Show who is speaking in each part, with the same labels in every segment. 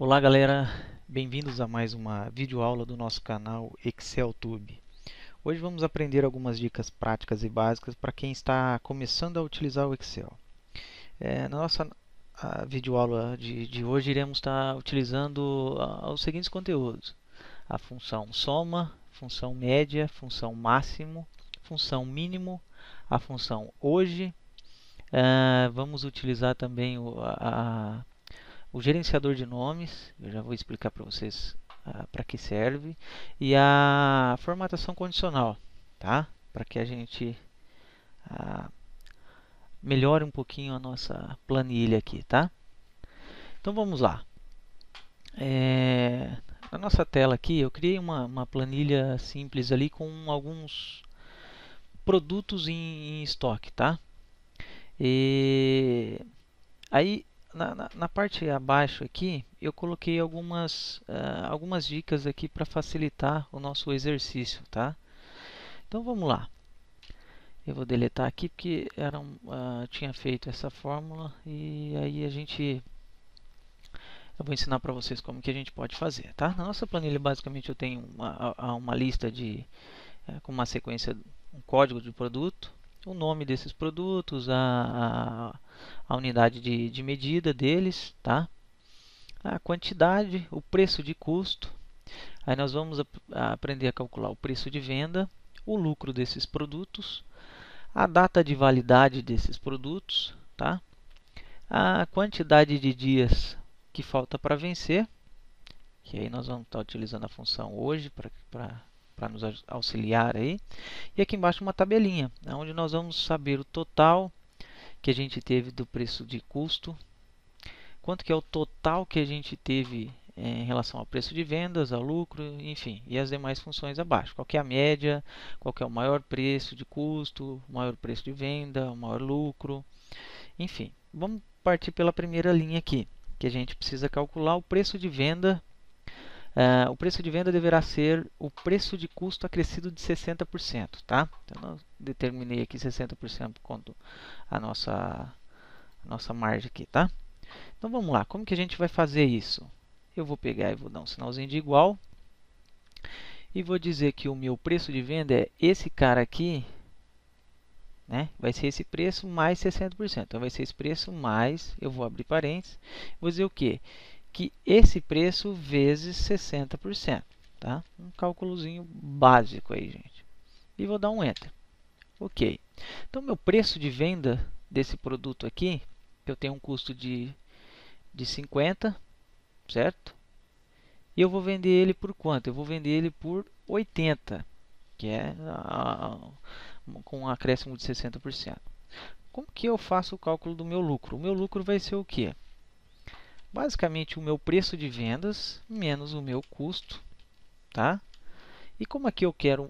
Speaker 1: Olá galera, bem-vindos a mais uma videoaula do nosso canal ExcelTube. Hoje vamos aprender algumas dicas práticas e básicas para quem está começando a utilizar o Excel. Na nossa videoaula de hoje iremos estar utilizando os seguintes conteúdos: a função soma, função média, função máximo, função mínimo, a função hoje. Vamos utilizar também o gerenciador de nomes, eu já vou explicar para vocês para que serve, e a formatação condicional, tá? Para que a gente melhore um pouquinho a nossa planilha aqui, tá? Então vamos lá. Na nossa tela aqui eu criei uma planilha simples ali com alguns produtos em estoque, tá? E aí na parte abaixo aqui eu coloquei algumas dicas aqui para facilitar o nosso exercício, tá? Então vamos lá. Eu vou deletar aqui porque tinha feito essa fórmula e aí eu vou ensinar para vocês como que a gente pode fazer, tá? Na nossa planilha basicamente eu tenho uma lista com uma sequência, um código de produto, o nome desses produtos, a unidade de medida deles, tá? A quantidade, o preço de custo. Aí nós vamos aprender a calcular o preço de venda, o lucro desses produtos, a data de validade desses produtos, tá? A quantidade de dias que falta para vencer, que aí nós vamos estar utilizando a função hoje para nos auxiliar aí. E aqui embaixo uma tabelinha, onde nós vamos saber o total que a gente teve do preço de custo, quanto que é o total que a gente teve em relação ao preço de vendas, ao lucro, enfim, e as demais funções abaixo. Qual que é a média, qual que é o maior preço de custo, o maior preço de venda, o maior lucro, enfim. Vamos partir pela primeira linha aqui, que a gente precisa calcular o preço de venda. O preço de venda deverá ser o preço de custo acrescido de 60%, tá? Então, eu determinei aqui 60% quanto a nossa margem aqui, tá? Então vamos lá, como que a gente vai fazer isso? Eu vou pegar e vou dar um sinalzinho de igual e vou dizer que o meu preço de venda é esse cara aqui, né? Vai ser esse preço mais 60%. Então vai ser esse preço mais, eu vou abrir parênteses, vou dizer o quê? Que esse preço vezes 60%, tá? Um cálculozinho básico aí, gente. E vou dar um enter. OK. Então meu preço de venda desse produto aqui, que eu tenho um custo de 50, certo? E eu vou vender ele por quanto? Eu vou vender ele por 80, que é com um acréscimo de 60%. Como que eu faço o cálculo do meu lucro? O meu lucro vai ser o quê? Basicamente o meu preço de vendas menos o meu custo, tá? E como aqui eu quero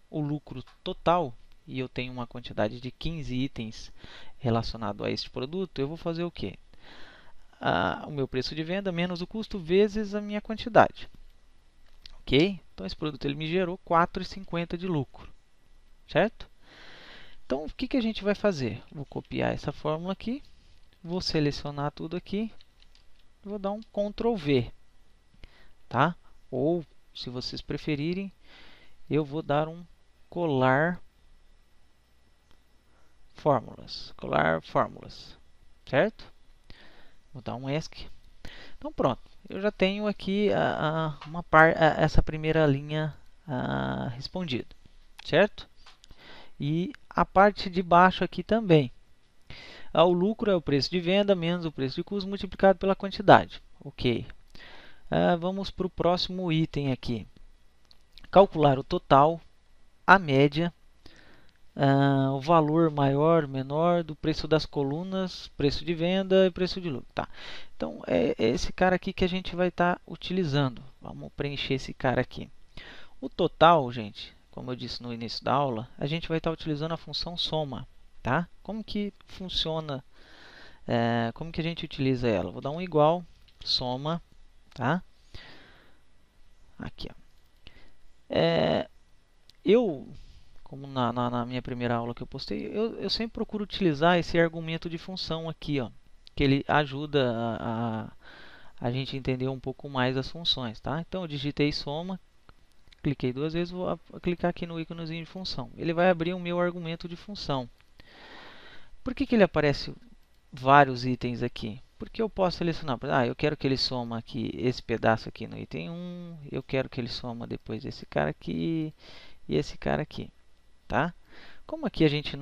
Speaker 1: o lucro total e eu tenho uma quantidade de 15 itens relacionado a este produto, eu vou fazer o quê? O meu preço de venda menos o custo vezes a minha quantidade. Ok? Então esse produto ele me gerou 4,50 de lucro, certo? Então o que a gente vai fazer? Vou copiar essa fórmula aqui, vou selecionar tudo aqui, vou dar um Ctrl V, tá? Ou se vocês preferirem, eu vou dar um colar fórmulas, certo? Vou dar um ESC. Então pronto, eu já tenho aqui essa primeira linha respondida, certo? E a parte de baixo aqui também. O lucro é o preço de venda menos o preço de custo multiplicado pela quantidade. Ok. Vamos para o próximo item aqui. Calcular o total, a média, o valor maior, menor do preço das colunas, preço de venda e preço de lucro. Tá. Então, é esse cara aqui que a gente vai estar utilizando. Vamos preencher esse cara aqui. O total, gente, como eu disse no início da aula, a gente vai estar utilizando a função soma. Tá? Como que funciona? Como que a gente utiliza ela? Vou dar um igual, soma, tá? Aqui, ó. Como na minha primeira aula que eu postei, eu sempre procuro utilizar esse argumento de função aqui, ó, que ele ajuda a gente entender um pouco mais as funções, tá? Então, eu digitei soma, cliquei duas vezes, vou clicar aqui no íconezinho de função. Ele vai abrir o meu argumento de função. Por que ele aparece vários itens aqui? Porque eu posso selecionar, eu quero que ele soma aqui esse pedaço aqui no item 1, eu quero que ele soma depois esse cara aqui e esse cara aqui, tá? Como aqui a gente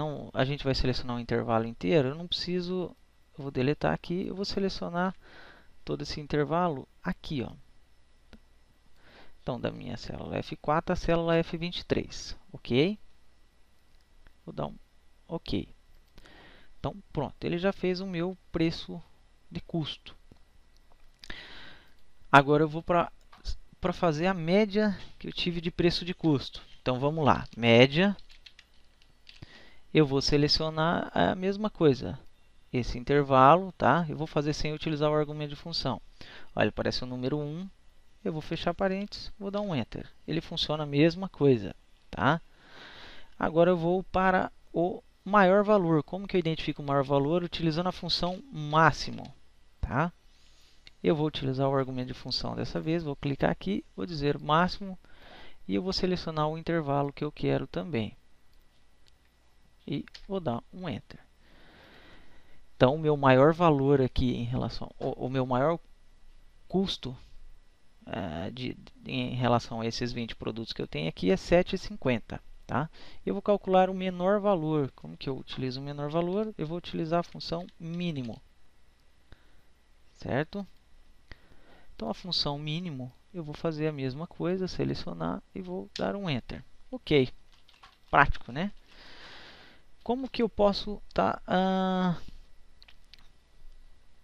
Speaker 1: vai selecionar um intervalo inteiro, eu não preciso, eu vou deletar aqui, eu vou selecionar todo esse intervalo aqui, ó. Então, da minha célula F4 à célula F23, ok? Vou dar um ok. Então, pronto, ele já fez o meu preço de custo. Agora eu vou para fazer a média que eu tive de preço de custo. Então, vamos lá, média. Eu vou selecionar a mesma coisa, esse intervalo, tá? Eu vou fazer sem utilizar o argumento de função. Olha, aparece o número 1, eu vou fechar parênteses, vou dar um Enter. Ele funciona a mesma coisa, tá? Agora eu vou para o maior valor. Como que eu identifico o maior valor? Utilizando a função máximo, tá? Eu vou utilizar o argumento de função dessa vez, vou clicar aqui, vou dizer máximo e eu vou selecionar o intervalo que eu quero também. E vou dar um Enter. Então, o meu maior valor aqui em relação o meu maior custo em relação a esses 20 produtos que eu tenho aqui é 7,50, tá? Eu vou calcular o menor valor. Como que eu utilizo o menor valor? Eu vou utilizar a função mínimo, certo? Então, a função mínimo, eu vou fazer a mesma coisa, selecionar e vou dar um Enter. Ok, prático, né? Como que eu posso estar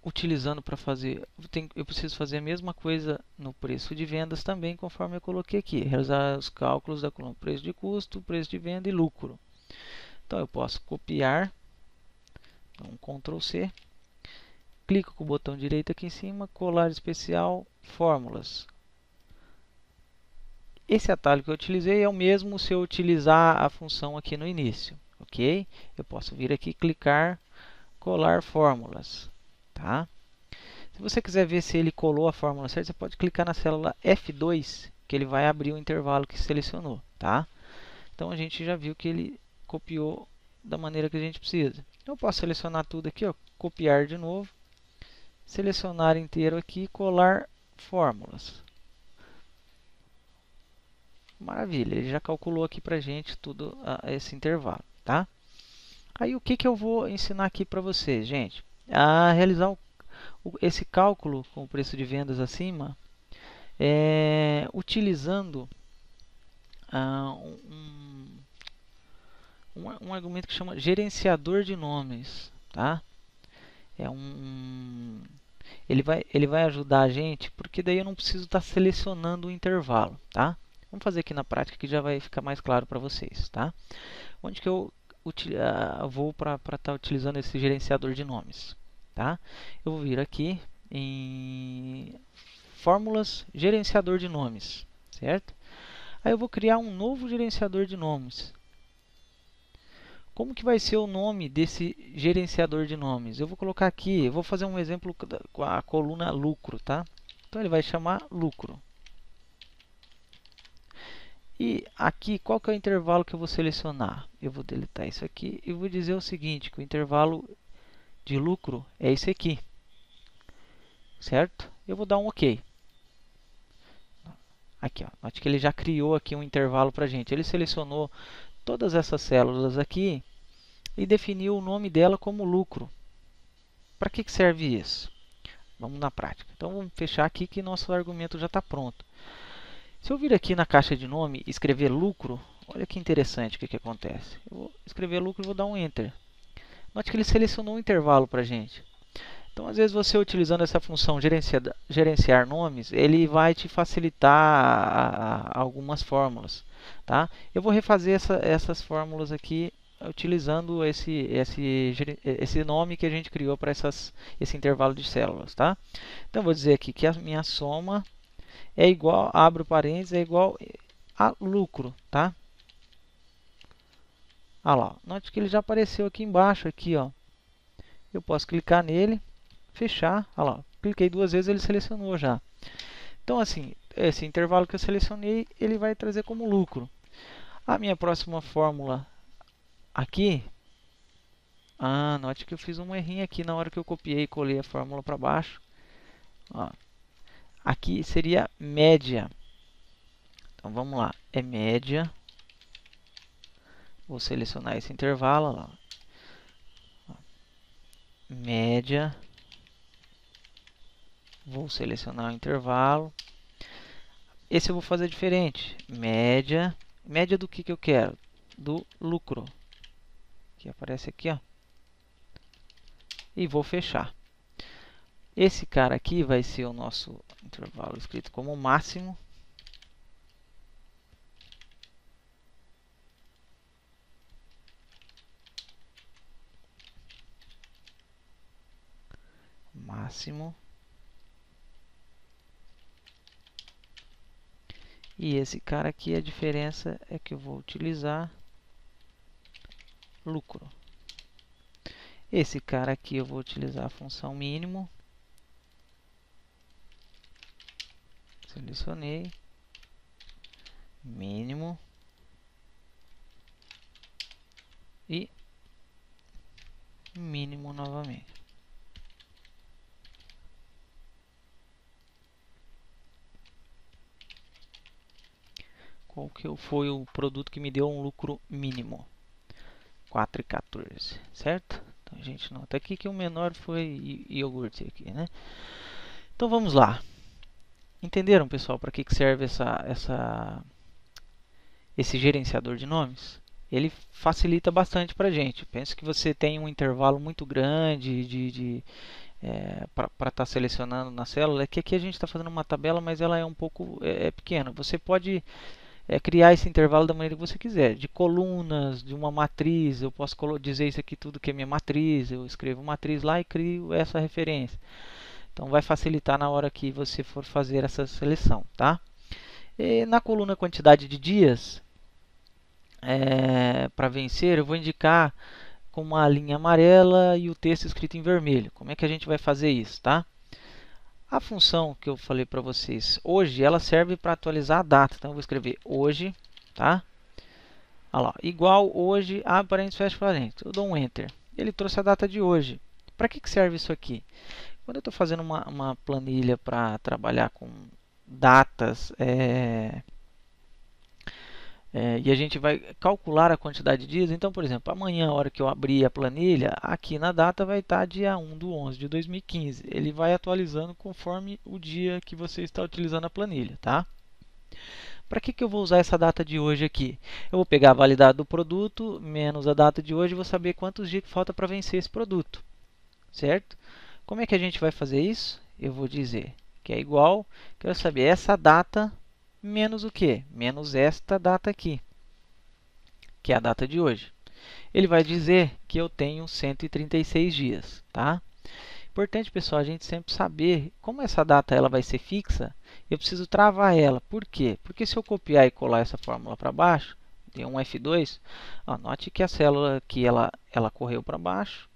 Speaker 1: utilizando para fazer? Eu preciso fazer a mesma coisa no preço de vendas também, conforme eu coloquei aqui. Realizar os cálculos da coluna preço de custo, preço de venda e lucro. Então, eu posso copiar, então, Ctrl C, clico com o botão direito aqui em cima, colar especial, fórmulas. Esse atalho que eu utilizei é o mesmo se eu utilizar a função aqui no início, ok? Eu posso vir aqui, clicar, colar fórmulas, tá? Se você quiser ver se ele colou a fórmula certa, você pode clicar na célula F2, que ele vai abrir o intervalo que selecionou, tá? Então, a gente já viu que ele copiou da maneira que a gente precisa. Eu posso selecionar tudo aqui, ó, copiar de novo, selecionar inteiro aqui, colar fórmulas. Maravilha, ele já calculou aqui para a gente tudo esse intervalo, tá? Aí o que eu vou ensinar aqui para vocês, gente? A realizar esse cálculo com o preço de vendas acima, utilizando um argumento que chama gerenciador de nomes, tá? Ele vai ajudar a gente, porque daí eu não preciso estar selecionando o intervalo, tá? Vamos fazer aqui na prática que já vai ficar mais claro para vocês, tá? Onde que eu vou para estar utilizando esse gerenciador de nomes, tá? Eu vou vir aqui em fórmulas, gerenciador de nomes, certo? Aí eu vou criar um novo gerenciador de nomes. Como que vai ser o nome desse gerenciador de nomes? Eu vou colocar aqui, eu vou fazer um exemplo com a coluna lucro, tá? Então ele vai chamar lucro. E aqui, qual que é o intervalo que eu vou selecionar? Eu vou deletar isso aqui e vou dizer o seguinte, que o intervalo de lucro é esse aqui, certo? Eu vou dar um OK. Aqui, ó, note que ele já criou aqui um intervalo para a gente. Ele selecionou todas essas células aqui e definiu o nome dela como lucro. Para que serve isso? Vamos na prática. Então, vamos fechar aqui que nosso argumento já está pronto. Se eu vir aqui na caixa de nome e escrever lucro, olha que interessante o que acontece. Eu vou escrever lucro e vou dar um Enter. Note que ele selecionou um intervalo para a gente. Então, às vezes, você utilizando essa função gerenciar nomes, ele vai te facilitar algumas fórmulas, tá? Eu vou refazer essas fórmulas aqui utilizando esse nome que a gente criou para esse intervalo de células, tá? Então, vou dizer aqui que a minha soma é igual, abro parênteses, é igual a lucro, tá? Olha lá, note que ele já apareceu aqui embaixo, aqui, ó. Eu posso clicar nele, fechar, olha lá, cliquei 2 vezes, ele selecionou já. Então, assim, esse intervalo que eu selecionei, ele vai trazer como lucro. A minha próxima fórmula aqui, note que eu fiz um errinho aqui na hora que eu copiei e colei a fórmula para baixo. Ó, aqui seria média. Então, vamos lá, é média. Vou selecionar esse intervalo, lá. Média. Vou selecionar o intervalo. Esse eu vou fazer diferente. Média. Média do que eu quero? Do lucro. Que aparece aqui, ó. E vou fechar. Esse cara aqui vai ser o nosso intervalo escrito como máximo. Máximo. E esse cara aqui, a diferença é que eu vou utilizar lucro. Esse cara aqui eu vou utilizar a função mínimo. Selecionei. Mínimo. E mínimo novamente. Qual que foi o produto que me deu um lucro mínimo? 4,14, certo? Então a gente nota aqui que o menor foi iogurte aqui, né? Então vamos lá. Entenderam, pessoal, para que serve esse gerenciador de nomes? Ele facilita bastante para a gente. Penso que você tem um intervalo muito grande para estar selecionando na célula. Que aqui a gente está fazendo uma tabela, mas ela é um pouco pequena. Você pode criar esse intervalo da maneira que você quiser, de colunas, de uma matriz. Eu posso dizer isso aqui tudo que é minha matriz, eu escrevo matriz lá e crio essa referência. Então vai facilitar na hora que você for fazer essa seleção, tá? E na coluna quantidade de dias, para vencer, eu vou indicar com uma linha amarela e o texto escrito em vermelho. Como é que a gente vai fazer isso, tá? A função que eu falei para vocês hoje, ela serve para atualizar a data. Então, eu vou escrever hoje, tá? Olha lá, igual hoje, abre parênteses, fecha parênteses. Eu dou um Enter. Ele trouxe a data de hoje. Para que serve isso aqui? Quando eu estou fazendo uma planilha para trabalhar com datas, e a gente vai calcular a quantidade de dias. Então, por exemplo, amanhã, a hora que eu abrir a planilha, aqui na data vai estar dia 1/11 de 2015. Ele vai atualizando conforme o dia que você está utilizando a planilha, tá? Para que eu vou usar essa data de hoje aqui? Eu vou pegar a validade do produto, menos a data de hoje, e vou saber quantos dias que falta para vencer esse produto, certo? Como é que a gente vai fazer isso? Eu vou dizer que é igual, quero saber essa data menos o quê? Menos esta data aqui, que é a data de hoje. Ele vai dizer que eu tenho 136 dias, tá? Importante, pessoal, a gente sempre saber como essa data ela vai ser fixa, eu preciso travar ela. Por quê? Porque se eu copiar e colar essa fórmula para baixo, tem um F2, note que a célula aqui ela correu para baixo,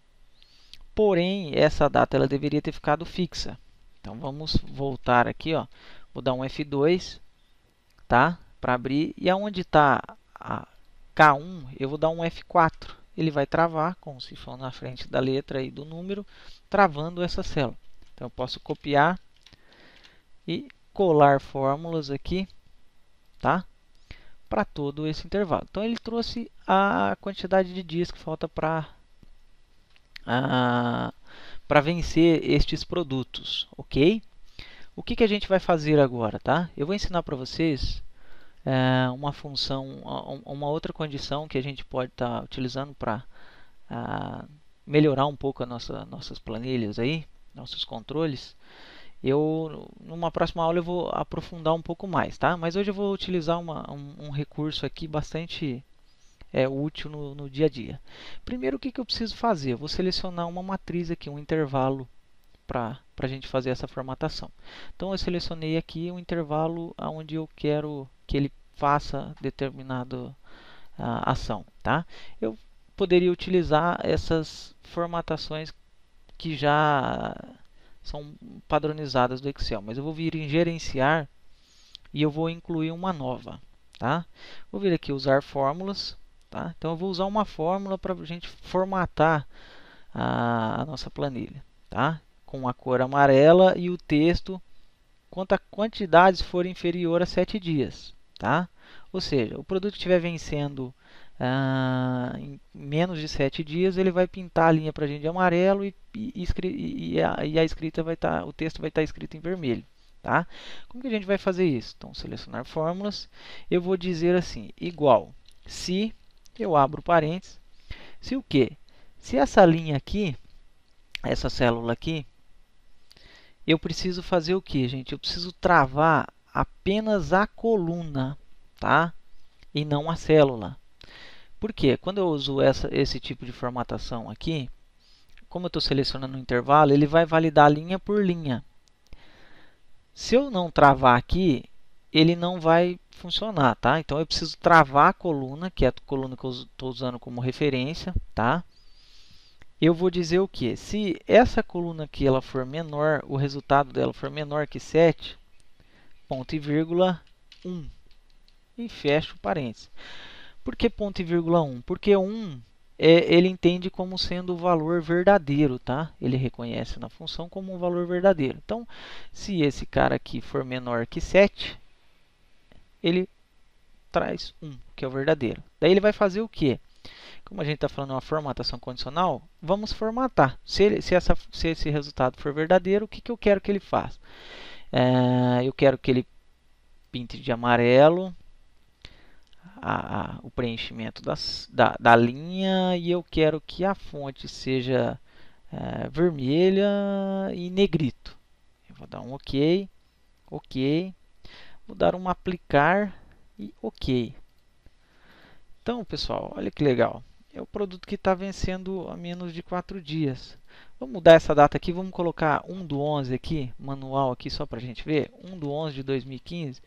Speaker 1: porém essa data ela deveria ter ficado fixa. Então vamos voltar aqui, ó, vou dar um F2, tá? Para abrir, e aonde está a K1, eu vou dar um F4. Ele vai travar, como se for na frente da letra e do número, travando essa célula. Então eu posso copiar e colar fórmulas aqui, tá? Para todo esse intervalo. Então ele trouxe a quantidade de dias que falta para vencer estes produtos, ok? O que a gente vai fazer agora, tá? Eu vou ensinar para vocês uma função, uma outra condição que a gente pode estar utilizando para melhorar um pouco nossas planilhas aí, nossos controles. Numa próxima aula eu vou aprofundar um pouco mais, tá? Mas hoje eu vou utilizar um recurso aqui bastante útil no dia a dia. Primeiro, o que eu preciso fazer? Eu vou selecionar uma matriz aqui, um intervalo para a gente fazer essa formatação. Então eu selecionei aqui um intervalo onde eu quero que ele faça determinada ação, tá? Eu poderia utilizar essas formatações que já são padronizadas do Excel, mas eu vou vir em gerenciar e eu vou incluir uma nova, tá? Vou vir aqui usar fórmulas, tá? Então eu vou usar uma fórmula para a gente formatar a nossa planilha, tá? Com a cor amarela e o texto quanto a quantidades for inferior a 7 dias, tá? Ou seja, o produto que estiver vencendo em menos de 7 dias, ele vai pintar a linha para a gente de amarelo e a escrita vai estar, o texto vai estar escrito em vermelho, tá? Como que a gente vai fazer isso? Então, selecionar fórmulas, eu vou dizer assim, igual, se, eu abro parênteses, se o quê? Se essa linha aqui, essa célula aqui, eu preciso fazer o que, gente? Eu preciso travar apenas a coluna, tá? E não a célula. Por quê? Quando eu uso esse tipo de formatação aqui, como eu estou selecionando um intervalo, ele vai validar linha por linha. Se eu não travar aqui, ele não vai funcionar, tá? Então eu preciso travar a coluna, que é a coluna que eu estou usando como referência, tá? Eu vou dizer o que? Se essa coluna aqui ela for menor, o resultado dela for menor que 7, ponto e vírgula 1. E fecho parênteses. Por que ponto e vírgula 1? Porque 1 ele entende como sendo o valor verdadeiro, tá? Ele reconhece na função como um valor verdadeiro. Então, se esse cara aqui for menor que 7, ele traz 1, que é o verdadeiro. Daí ele vai fazer o quê? Como a gente está falando uma formatação condicional, vamos formatar. Se esse resultado for verdadeiro, o que eu quero que ele faça? Eu quero que ele pinte de amarelo o preenchimento da linha e eu quero que a fonte seja vermelha e negrito. Eu vou dar um OK, OK, vou dar um aplicar e OK. Então, pessoal, olha que legal. É o produto que está vencendo a menos de 4 dias. Vamos mudar essa data aqui, vamos colocar 1/11 aqui, manual aqui só para a gente ver. 1/11 de 2015.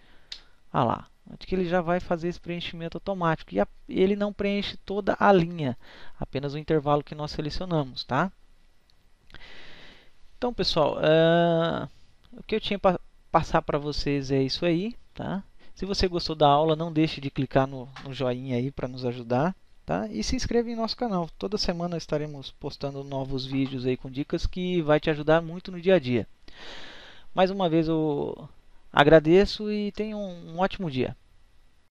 Speaker 1: Ah lá, acho que ele já vai fazer esse preenchimento automático. E ele não preenche toda a linha, apenas o intervalo que nós selecionamos, tá? Então, pessoal, o que eu tinha para passar para vocês é isso aí, tá? Se você gostou da aula, não deixe de clicar no joinha aí para nos ajudar, tá? E se inscreva em nosso canal. Toda semana estaremos postando novos vídeos aí com dicas que vai te ajudar muito no dia a dia. Mais uma vez eu agradeço e tenha um ótimo dia.